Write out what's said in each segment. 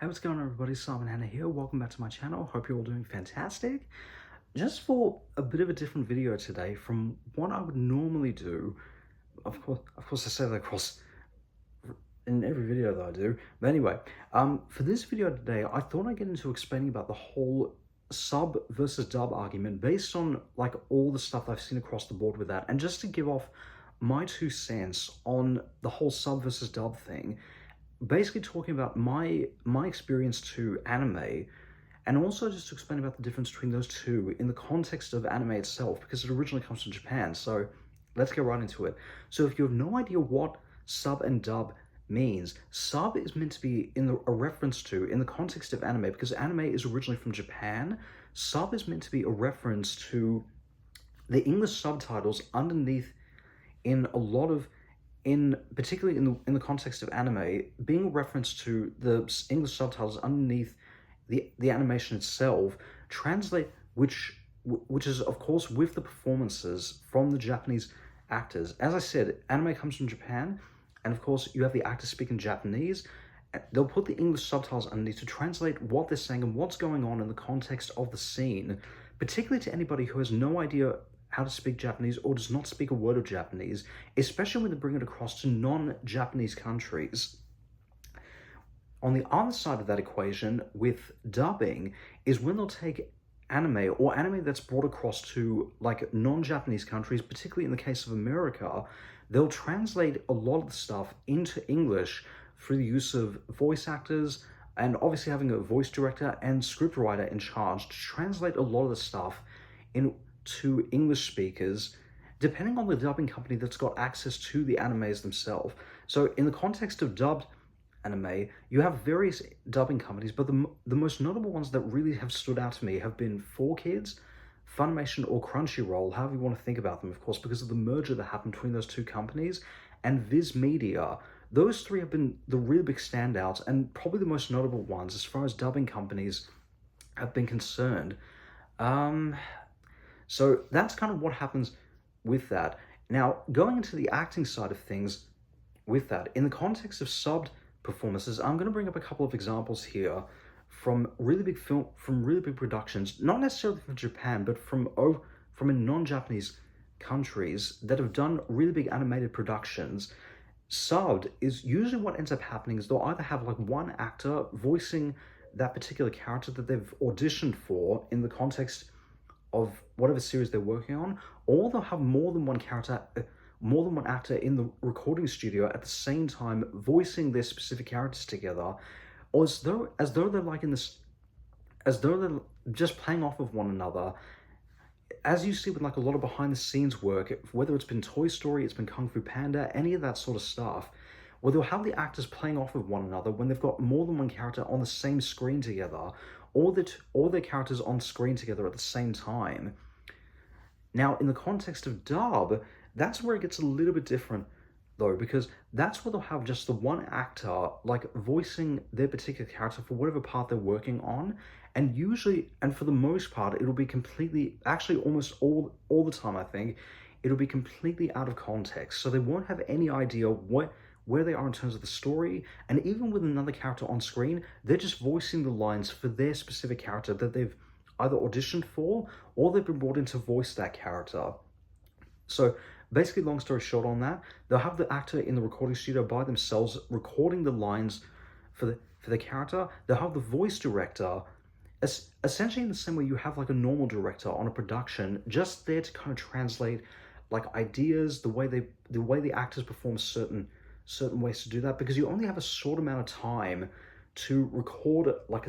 Hey, what's going on, everybody? Simon Hannah here. Welcome back to my channel. Hope you're all doing fantastic. Just for a bit of a different video today from what I would normally do. Of course, I say that across in every video that I do. But anyway, for this video today, I thought I'd get into explaining about the whole sub versus dub argument based on like all the stuff I've seen across the board with that, and just to give off my 2 cents on the whole sub versus dub thing, basically talking about my experience to anime, and also just to explain about the difference between those two in the context of anime itself, because it originally comes from Japan. So let's get right into it. So if you have no idea what sub and dub means, sub is meant to be a reference to, in the context of anime, because anime is originally from Japan. Sub is meant to be a reference to the English subtitles underneath, in a lot of, in particularly in the context of anime, being a reference to the English subtitles underneath the animation itself, translate which is of course with the performances from the Japanese actors. As I said, anime comes from Japan, and of course you have the actors speaking Japanese. They'll put the English subtitles underneath to translate what they're saying and what's going on in the context of the scene, particularly to anybody who has no idea how to speak Japanese or does not speak a word of Japanese, especially when they bring it across to non-Japanese countries. On the other side of that equation, with dubbing, is when they'll take anime or anime that's brought across to like non-Japanese countries, particularly in the case of America, they'll translate a lot of the stuff into English through the use of voice actors, and obviously having a voice director and scriptwriter in charge to translate a lot of the stuff to English speakers, depending on the dubbing company that's got access to the animes themselves. So in the context of dubbed anime, you have various dubbing companies, but the most notable ones that really have stood out to me have been 4Kids, Funimation, or Crunchyroll, however you want to think about them, of course, because of the merger that happened between those two companies, and Viz Media. Those three have been the really big standouts and probably the most notable ones as far as dubbing companies have been concerned. So that's kind of what happens with that. Now, going into the acting side of things with that, in the context of subbed performances, I'm going to bring up a couple of examples here from really big productions, not necessarily from Japan, but from in non-Japanese countries that have done really big animated productions. Subbed is usually what ends up happening is they'll either have like one actor voicing that particular character that they've auditioned for in the context of whatever series they're working on, or they'll have more than one actor in the recording studio at the same time voicing their specific characters together, or as though they're like as though they're just playing off of one another. As you see with like a lot of behind the scenes work, whether it's been Toy Story, it's been Kung Fu Panda, any of that sort of stuff, where they'll have the actors playing off of one another when they've got more than one character on the same screen together, or their characters on screen together at the same time. Now, in the context of dub, that's where it gets a little bit different, though, because that's where they'll have just the one actor, like, voicing their particular character for whatever part they're working on, and usually, and for the most part, it'll be completely, actually almost all the time, I think, it'll be completely out of context, so they won't have any idea where they are in terms of the story, and even with another character on screen, they're just voicing the lines for their specific character that they've either auditioned for, or they've been brought in to voice that character. So basically, long story short on that, they'll have the actor in the recording studio by themselves recording the lines for the character. They'll have the voice director, essentially in the same way you have like a normal director on a production, just there to kind of translate like ideas, the way the actors perform certain ways to do that, because you only have a short amount of time to record like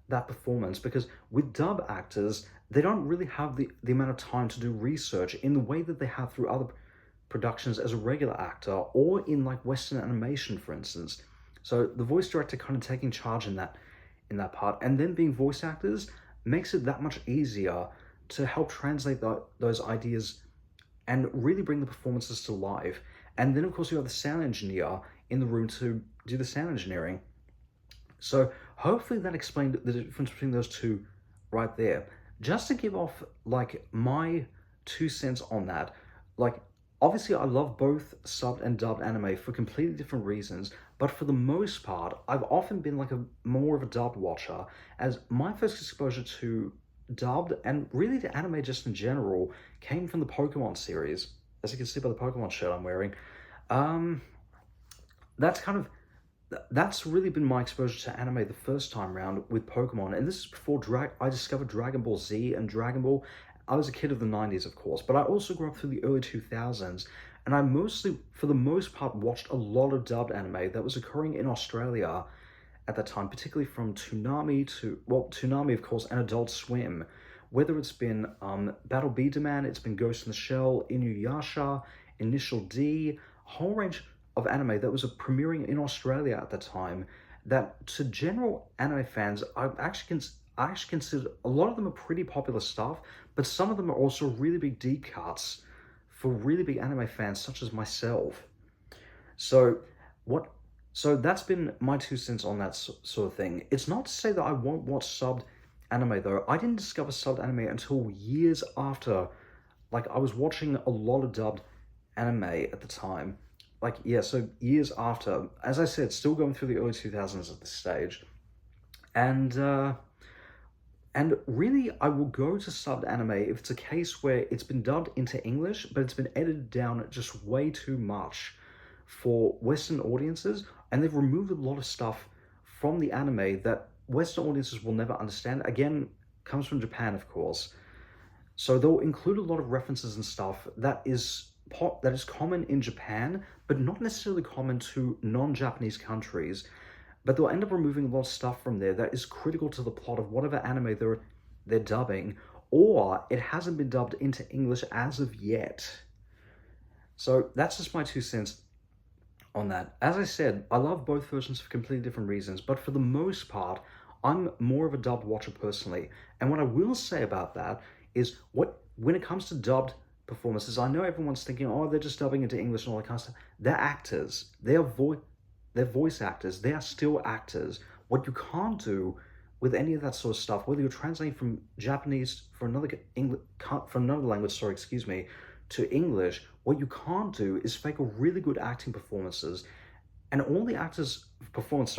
that performance, because with dub actors, they don't really have the amount of time to do research in the way that they have through other productions as a regular actor, or in like Western animation, for instance. So the voice director kind of taking charge in that part, and then being voice actors makes it that much easier to help translate those ideas and really bring the performances to life. And then, of course, you have the sound engineer in the room to do the sound engineering. So hopefully that explained the difference between those two right there. Just to give off like my 2 cents on that, like obviously I love both subbed and dubbed anime for completely different reasons, But for the most part, I've often been like a more of a dubbed watcher, as my first exposure to dubbed and really to anime just in general came from the Pokemon series. As you can see by the Pokemon shirt I'm wearing. Um, that's kind of that's really been my exposure to anime the first time round with Pokemon, and this is before I discovered Dragon Ball Z and Dragon Ball. I was a kid of the 90s, of course, but I also grew up through the early 2000s, and I mostly, for the most part, watched a lot of dubbed anime that was occurring in Australia at that time, particularly from Toonami, of course, and Adult Swim. Whether it's been Battle Beat-A-Man, it's been Ghost in the Shell, Inuyasha, Initial D, a whole range of anime that was premiering in Australia at the time, that to general anime fans, I actually consider a lot of them are pretty popular stuff, but some of them are also really big deep cuts for really big anime fans such as myself. So what? So that's been my 2 cents on that sort of thing. It's not to say that I won't watch subbed anime though. I didn't discover subbed anime until years after. Like I was watching a lot of dubbed anime at the time. Like yeah, so years after. As I said, still going through the early 2000s at this stage, and really, I will go to subbed anime if it's a case where it's been dubbed into English, but it's been edited down just way too much for Western audiences, and they've removed a lot of stuff from the anime that Western audiences will never understand. Again, comes from Japan, of course. So they'll include a lot of references and stuff that is common in Japan, but not necessarily common to non-Japanese countries. But they'll end up removing a lot of stuff from there that is critical to the plot of whatever anime they're dubbing, or it hasn't been dubbed into English as of yet. So that's just my 2 cents on that. As I said, I love both versions for completely different reasons, but for the most part, I'm more of a dubbed watcher personally. And what I will say about that is when it comes to dubbed performances, I know everyone's thinking, oh, they're just dubbing into English and all that kind of stuff. They're actors. They're voice actors. They are still actors. What you can't do with any of that sort of stuff, whether you're translating from Japanese from another language, to English, what you can't do is fake a really good acting performances, and all the actors' performance.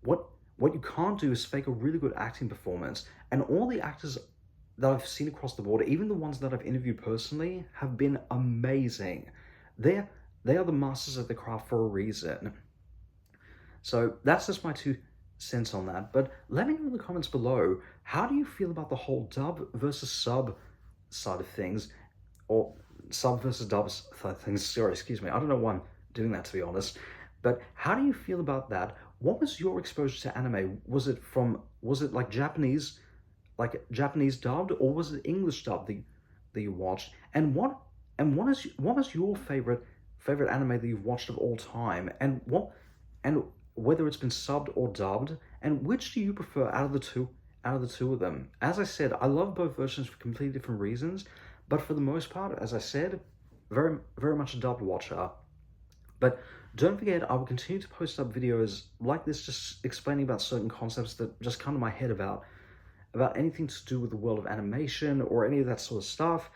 What you can't do is fake a really good acting performance, and all the actors that I've seen across the board, even the ones that I've interviewed personally, have been amazing. They are the masters of the craft for a reason. So that's just my 2 cents on that. But let me know in the comments below, how do you feel about the whole dub versus sub side of things? Or sub versus dub side of things. Sorry, excuse me. I don't know why I'm doing that, to be honest. But how do you feel about that? What was your exposure to anime? Was it like Japanese dubbed, or was it English dubbed that you watched? And what was your favorite anime that you've watched of all time? And whether it's been subbed or dubbed, and which do you prefer out of the two of them? As I said, I love both versions for completely different reasons, but for the most part, as I said, very, very much a dubbed watcher. But don't forget, I will continue to post up videos like this, just explaining about certain concepts that just come to my head about anything to do with the world of animation or any of that sort of stuff.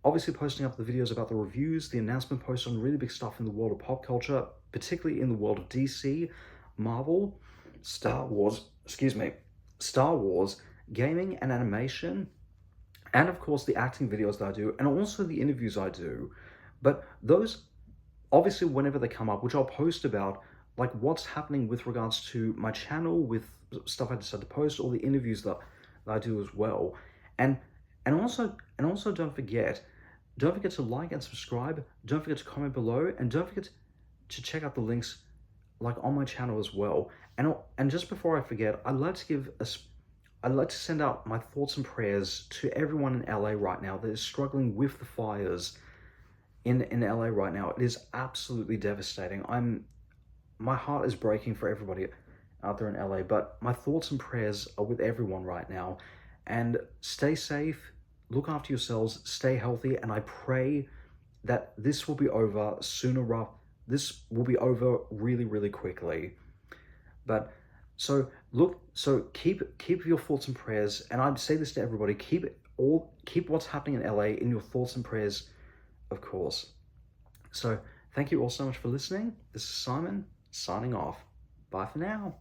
Obviously posting up the videos about the reviews, the announcement posts on really big stuff in the world of pop culture, particularly in the world of DC, Marvel, Star Wars, gaming and animation, and of course the acting videos that I do, and also the interviews I do. But those, obviously whenever they come up, which I'll post about, like what's happening with regards to my channel, with stuff I decide to post, or the interviews that I do as well. And also don't forget to like and subscribe. Don't forget to comment below, and don't forget to check out the links like on my channel as well. And just before I forget, I'd like to send out my thoughts and prayers to everyone in LA right now that is struggling with the fires in LA right now. It is absolutely devastating. My heart is breaking for everybody out there in LA, but my thoughts and prayers are with everyone right now. And stay safe, look after yourselves, stay healthy, and I pray that this will be over sooner. This will be over really, really quickly. But so keep your thoughts and prayers, and I'd say this to everybody: keep what's happening in LA in your thoughts and prayers, of course. So thank you all so much for listening. This is Simon, signing off. Bye for now.